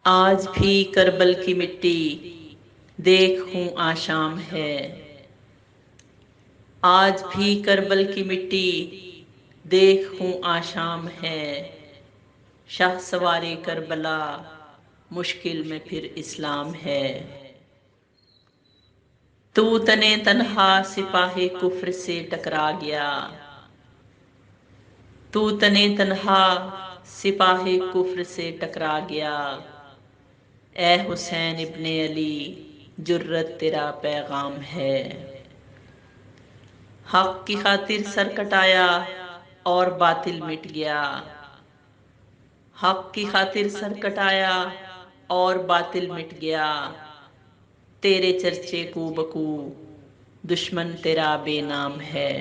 آج بھی کربل کی مٹی دیکھ ہوں آشام ہے، آج بھی کربل کی مٹی دیکھ ہوں آشام ہے، شاہ سوار کربلا مشکل میں پھر اسلام ہے۔ تو تنے تنہا سپاہ کفر سے ٹکرا گیا، تو تنے تنہا سپاہ کفر سے ٹکرا گیا، اے حسین ابن علی جرت تیرا پیغام ہے۔ حق کی خاطر سر کٹایا اور باطل مٹ گیا، حق کی خاطر سر کٹایا اور باطل مٹ گیا، تیرے چرچے کو بکو دشمن تیرا بے نام ہے۔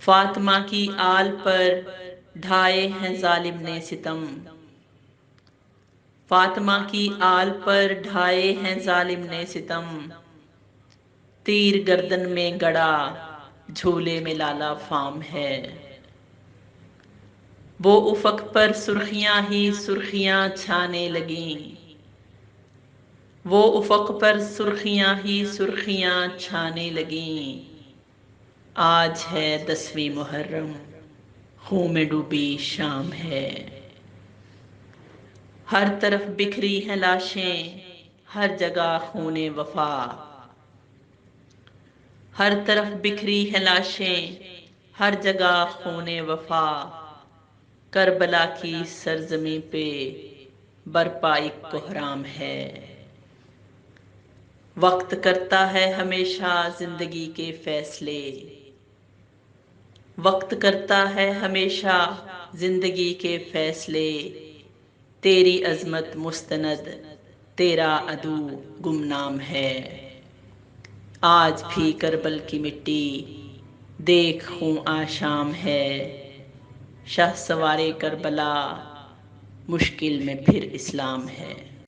فاطمہ کی آل پر ڈھائے ہیں ظالم نے ستم، فاطمہ کی آل پر ڈھائے ہیں ظالم نے ستم، تیر گردن میں گڑا جھولے میں لالا فام ہے۔ وہ افق پر سرخیاں ہی سرخیاں چھانے لگیں، وہ افق پر سرخیاں ہی سرخیاں چھانے لگیں، آج ہے 10ویں محرم خون میں ڈوبی شام ہے۔ ہر طرف بکھری ہیں لاشیں ہر جگہ خون وفا، ہر طرف بکھری ہیں لاشیں ہر جگہ خون وفا، کربلا کی سرزمین پہ برپا ایک کوہرام ہے۔ وقت کرتا ہے ہمیشہ زندگی کے فیصلے، وقت کرتا ہے ہمیشہ زندگی کے فیصلے، تیری عظمت مستند تیرا عدو گمنام ہے۔ آج بھی کربل کی مٹی دیکھ ہوں آشام ہے، شاہ سوار کربلا مشکل میں پھر اسلام ہے۔